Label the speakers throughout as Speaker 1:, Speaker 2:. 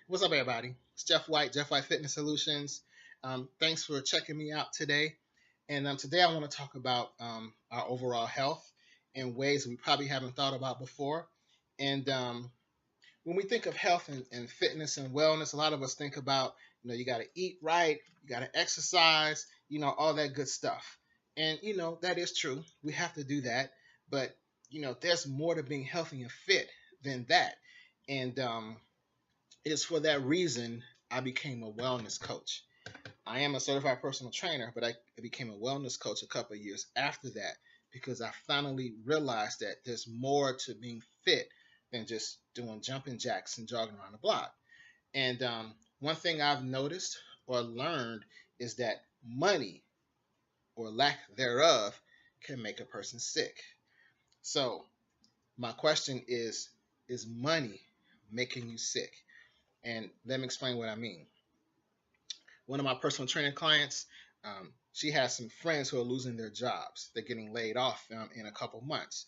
Speaker 1: What's up, everybody? It's Jeff White, Jeff White Fitness Solutions. Thanks for checking me out today. And today I want to talk about our overall health in ways we probably haven't thought about before. And when we think of health and fitness and wellness, a lot of us think about, you got to eat right, you got to exercise, all that good stuff. And, that is true. We have to do that. But, there's more to being healthy and fit than that. And it is for that reason I became a wellness coach. I am a certified personal trainer, but I became a wellness coach a couple of years after that because I finally realized that there's more to being fit than just doing jumping jacks and jogging around the block. And one thing I've noticed or learned is that money or lack thereof can make a person sick. So, my question is money making you sick? And let me explain what I mean. One of my personal training clients, she has some friends who are losing their jobs. They're getting laid off in a couple months.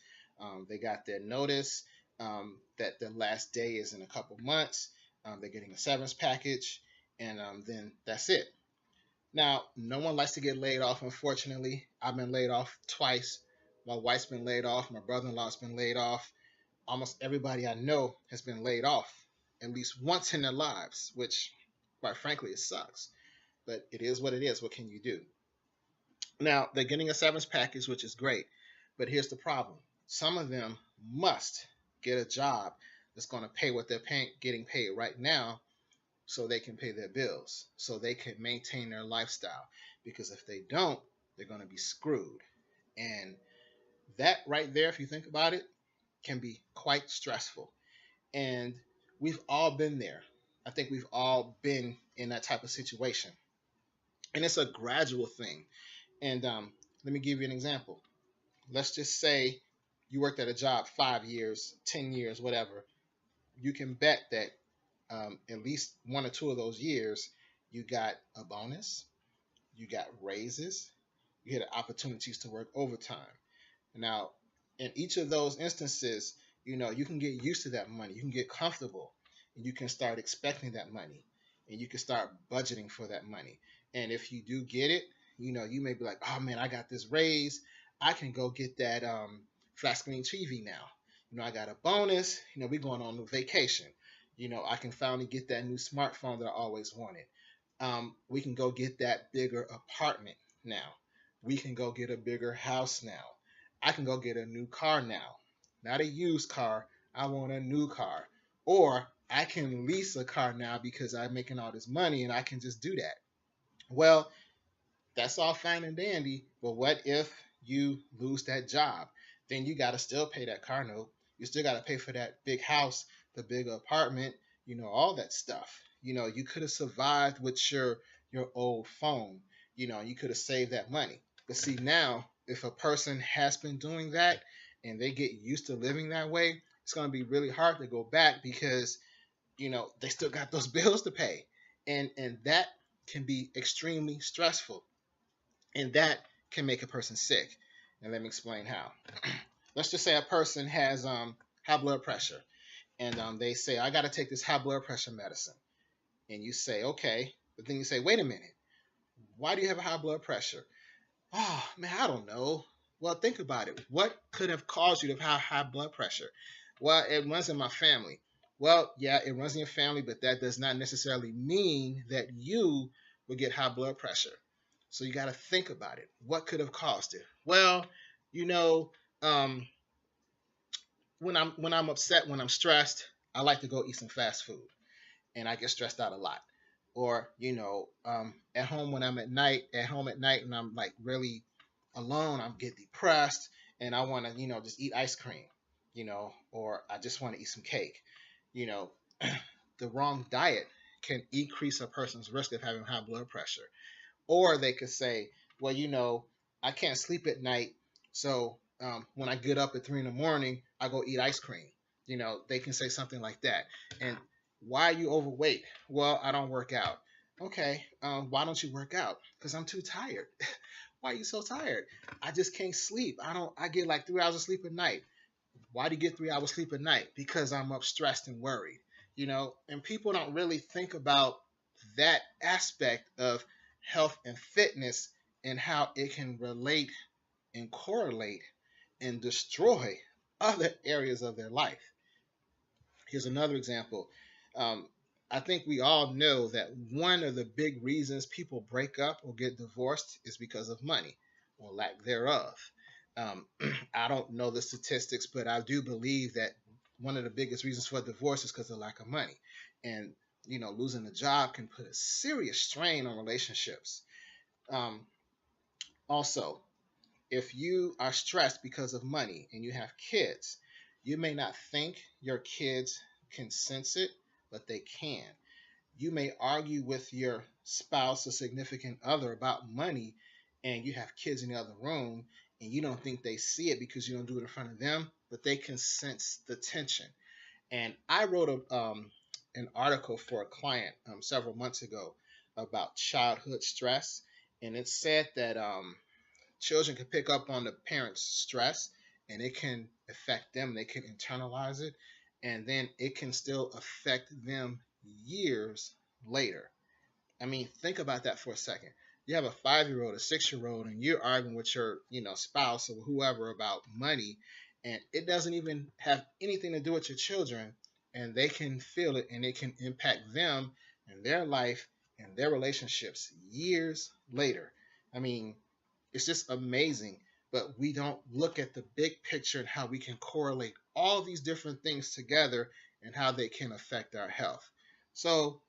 Speaker 1: They got their notice that their last day is in a couple months. They're getting a severance package, and then that's it. Now, no one likes to get laid off, unfortunately. I've been laid off twice. My wife's been laid off. My brother-in-law's been laid off. Almost everybody I know has been laid off at least once in their lives, which, quite frankly, it sucks. But it is what it is. What can you do? Now, they're getting a severance package, which is great. But here's the problem. Some of them must get a job that's going to pay what they're getting paid right now so they can pay their bills, so they can maintain their lifestyle. Because if they don't, they're going to be screwed. And that right there, if you think about it, can be quite stressful. And we've all been there. I think we've all been in that type of situation. And it's a gradual thing. And let me give you an example. Let's just say you worked at a job 5 years, 10 years, whatever. You can bet that at least 1 or 2 of those years, you got a bonus, you got raises, you had opportunities to work overtime. Now, in each of those instances, you can get used to that money. You can get comfortable and you can start expecting that money and you can start budgeting for that money. And if you do get it, you may be like, oh man, I got this raise. I can go get that flat screen TV now. I got a bonus. We're going on a vacation. I can finally get that new smartphone that I always wanted. We can go get that bigger apartment now. We can go get a bigger house now. I can go get a new car now. Not a used car. I want a new car. Or I can lease a car now because I'm making all this money and I can just do that. Well, that's all fine and dandy, but what if you lose that job? Then you got to still pay that car note. You still got to pay for that big house, the big apartment, all that stuff. You could have survived with your old phone. You could have saved that money. But see, now, if a person has been doing that and they get used to living that way, it's going to be really hard to go back because, they still got those bills to pay. And that can be extremely stressful. And that can make a person sick. And let me explain how. Let's just say a person has high blood pressure. And they say, I got to take this high blood pressure medicine. And you say, okay. But then you say, wait a minute. Why do you have a high blood pressure? Oh, man, I don't know. Well, think about it. What could have caused you to have high blood pressure? Well, it runs in my family. Well, yeah, it runs in your family, but that does not necessarily mean that you will get high blood pressure. So you got to think about it. What could have caused it? Well, when I'm upset, when I'm stressed, I like to go eat some fast food, and I get stressed out a lot. Or at home when I'm at home at night, and I'm like really alone, I'm get depressed, and I want to just eat ice cream, or I just want to eat some cake. The wrong diet can increase a person's risk of having high blood pressure. Or they could say, well, I can't sleep at night, so when I get up at 3 in the morning, I go eat ice cream. They can say something like that. And why are you overweight? Well, I don't work out. Okay, why don't you work out? Because I'm too tired. Why are you so tired? I just can't sleep. I get like 3 hours of sleep at night. Why do you get 3 hours sleep at night? Because I'm up stressed and worried. and people don't really think about that aspect of health and fitness and how it can relate and correlate and destroy other areas of their life. Here's another example. Um, I think we all know that one of the big reasons people break up or get divorced is because of money or lack thereof. Um, I don't know the statistics, but I do believe that one of the biggest reasons for divorce is because of lack of money. And, losing a job can put a serious strain on relationships. Um, Also, if you are stressed because of money and you have kids, you may not think your kids can sense it, but they can. You may argue with your spouse or significant other about money, and you have kids in the other room, and you don't think they see it because you don't do it in front of them, but they can sense the tension. And I wrote an article for a client several months ago about childhood stress, and it said that children can pick up on the parents' stress and it can affect them. They can internalize it, and then it can still affect them years later. I mean, think about that for a second. You have a 5-year old, a 6-year old, and you're arguing with your, spouse or whoever about money, and it doesn't even have anything to do with your children, and they can feel it, and it can impact them and their life and their relationships years later. I mean, it's just amazing, but we don't look at the big picture and how we can correlate all these different things together and how they can affect our health. So,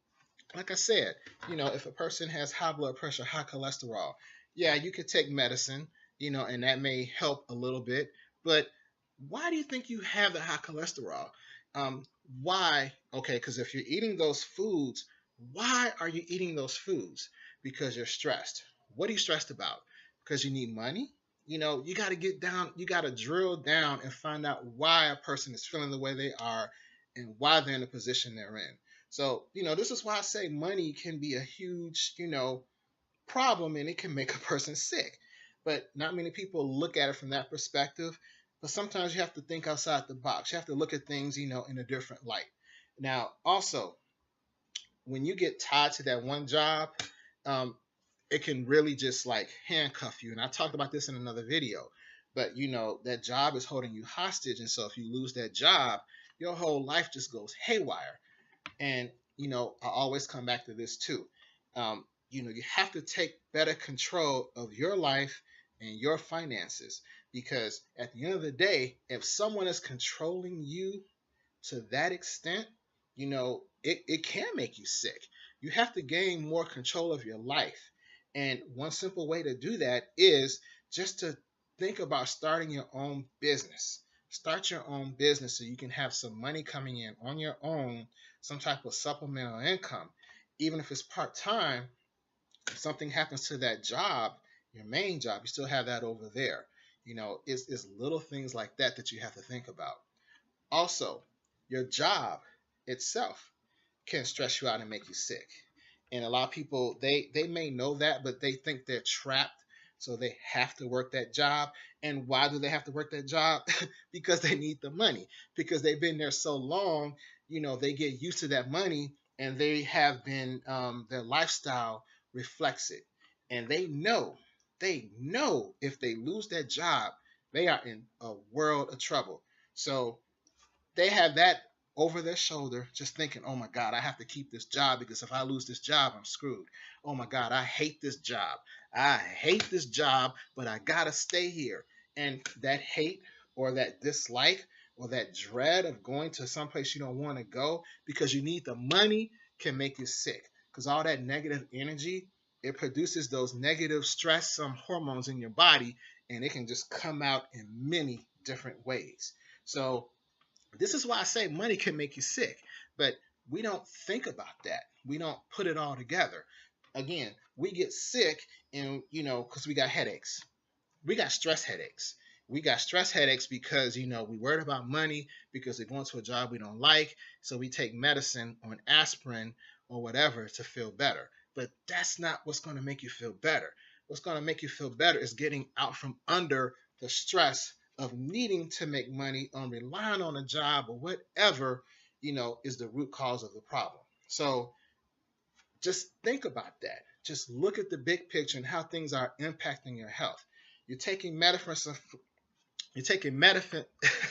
Speaker 1: like I said, if a person has high blood pressure, high cholesterol, yeah, you could take medicine, and that may help a little bit. But why do you think you have the high cholesterol? Um, why? Okay, because if you're eating those foods, why are you eating those foods? Because you're stressed. What are you stressed about? Because you need money? You got to get down, you got to drill down and find out why a person is feeling the way they are and why they're in the position they're in. So, this is why I say money can be a huge, problem and it can make a person sick. But not many people look at it from that perspective. But sometimes you have to think outside the box. You have to look at things, in a different light. Now, also, when you get tied to that one job, um, it can really just like handcuff you. And I talked about this in another video. But, that job is holding you hostage. And so if you lose that job, your whole life just goes haywire. And, I always come back to this too. You have to take better control of your life and your finances because at the end of the day, if someone is controlling you to that extent, it can make you sick. You have to gain more control of your life. And one simple way to do that is just to think about starting your own business. Start your own business so you can have some money coming in on your own, some type of supplemental income. Even if it's part time, if something happens to that job, your main job, you still have that over there. It's little things like that that you have to think about. Also, your job itself can stress you out and make you sick. And a lot of people they may know that, but they think they're trapped, so they have to work that job. And why do they have to work that job? Because they need the money. Because they've been there so long, they get used to that money, and they have been their lifestyle reflects it, and they know if they lose that job, they are in a world of trouble. So they have that over their shoulder, just thinking, oh my God, I have to keep this job because if I lose this job, I'm screwed. Oh my God, I hate this job. I hate this job, but I gotta stay here. And that hate or that dislike or that dread of going to someplace you don't want to go because you need the money can make you sick. Because all that negative energy, it produces those negative stress, some hormones in your body, and it can just come out in many different ways. So this is why I say money can make you sick, but we don't think about that. We don't put it all together. Again, we get sick and, because we got headaches. We got stress headaches. We got stress headaches because, we worried about money because we're going to a job we don't like. So we take medicine or an aspirin or whatever to feel better. But that's not what's going to make you feel better. What's going to make you feel better is getting out from under the stress of needing to make money, on relying on a job or whatever, is the root cause of the problem. So just think about that. Just look at the big picture and how things are impacting your health. You're taking medicine. You're taking medicine.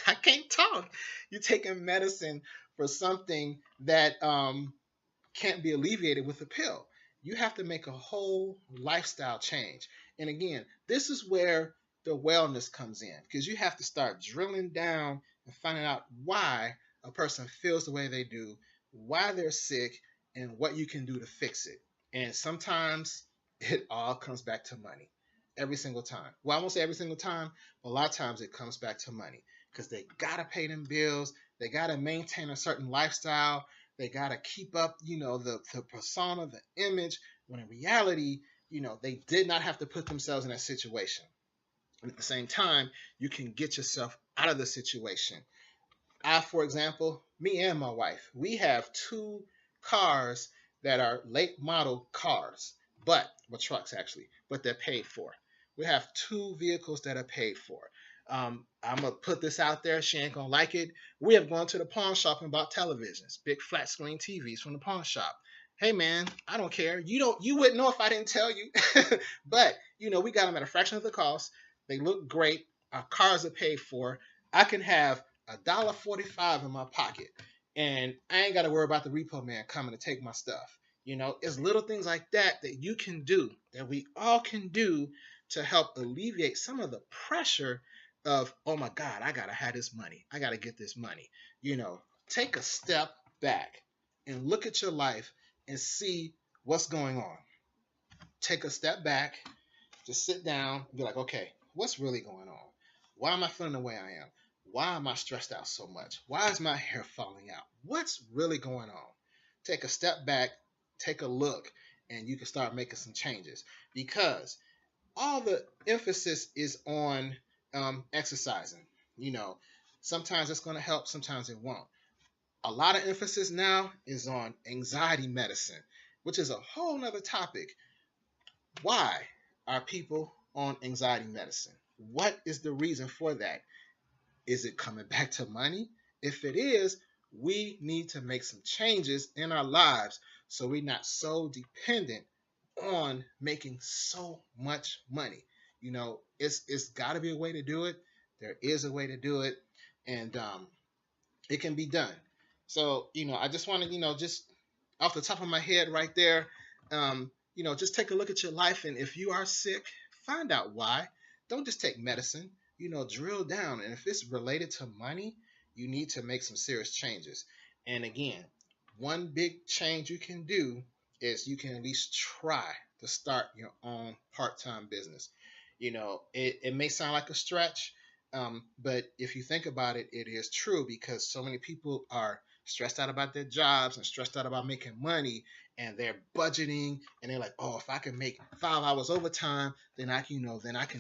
Speaker 1: I can't talk. You're taking medicine for something that can't be alleviated with a pill. You have to make a whole lifestyle change. And again, this is where the wellness comes in, because you have to start drilling down and finding out why a person feels the way they do, why they're sick, and what you can do to fix it. And sometimes it all comes back to money. Every single time. Well, I won't say every single time, but a lot of times it comes back to money, because they got to pay them bills. They got to maintain a certain lifestyle. They got to keep up, the persona, the image, when in reality, they did not have to put themselves in that situation. And at the same time, you can get yourself out of the situation. For example, me and my wife, we have two cars that are late model cars, well, trucks actually, but they're paid for. We have two vehicles that are paid for. I'm gonna put this out there. She ain't gonna like it. We have gone to the pawn shop and bought televisions, big flat screen TVs from the pawn shop. Hey man, I don't care. You wouldn't know if I didn't tell you. But we got them at a fraction of the cost. They look great. Our cars are paid for. I can have $1.45 in my pocket, and I ain't got to worry about the repo man coming to take my stuff. It's little things like that that you can do, that we all can do, to help alleviate some of the pressure of, oh my God, I gotta have this money. I gotta get this money. Take a step back and look at your life and see what's going on. Take a step back, just sit down and be like, okay, what's really going on? Why am I feeling the way I am? Why am I stressed out so much? Why is my hair falling out? What's really going on? Take a step back, take a look, and you can start making some changes, because all the emphasis is on exercising. Sometimes it's going to help, sometimes it won't. A lot of emphasis now is on anxiety medicine, which is a whole nother topic. Why are people on anxiety medicine? What is the reason for that? Is it coming back to money? If it is, we need to make some changes in our lives so we're not so dependent on making so much money. It's got to be a way to do it. There is a way to do it, and it can be done. So, I just want to, just off the top of my head right there, just take a look at your life, and if you are sick, find out why. Don't just take medicine. Drill down, and if it's related to money, you need to make some serious changes. And again, one big change you can do is you can at least try to start your own part-time business. It may sound like a stretch, but if you think about it, it is true, because so many people are stressed out about their jobs and stressed out about making money, and they're budgeting, and they're like, oh, if I can make 5 hours overtime, then I can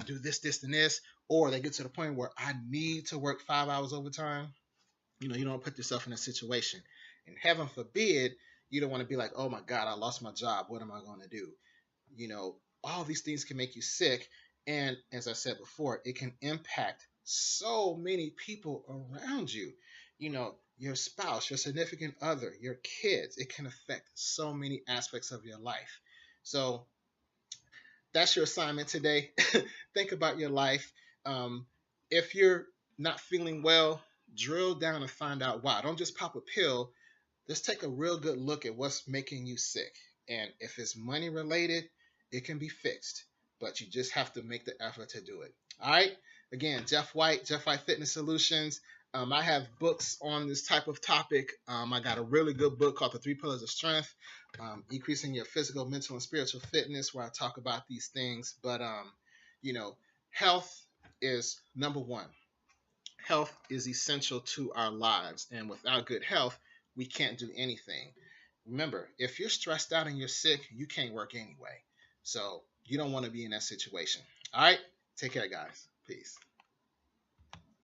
Speaker 1: do this, this, and this. Or they get to the point where I need to work 5 hours overtime. You don't put yourself in a situation. And heaven forbid, you don't want to be like, oh my God, I lost my job. What am I going to do? All these things can make you sick. And as I said before, it can impact so many people around you. Your spouse, your significant other, your kids. It can affect so many aspects of your life. So that's your assignment today. Think about your life. If you're not feeling well, drill down and find out why. Don't just pop a pill. Just take a real good look at what's making you sick. And if it's money related, it can be fixed. But you just have to make the effort to do it. All right. Again, Jeff White Fitness Solutions. I have books on this type of topic. I got a really good book called The 3 Pillars of Strength, Increasing Your Physical, Mental, and Spiritual Fitness, where I talk about these things. But, health is number one. Health is essential to our lives. And without good health, we can't do anything. Remember, if you're stressed out and you're sick, you can't work anyway. So you don't want to be in that situation. All right. Take care, guys. Peace.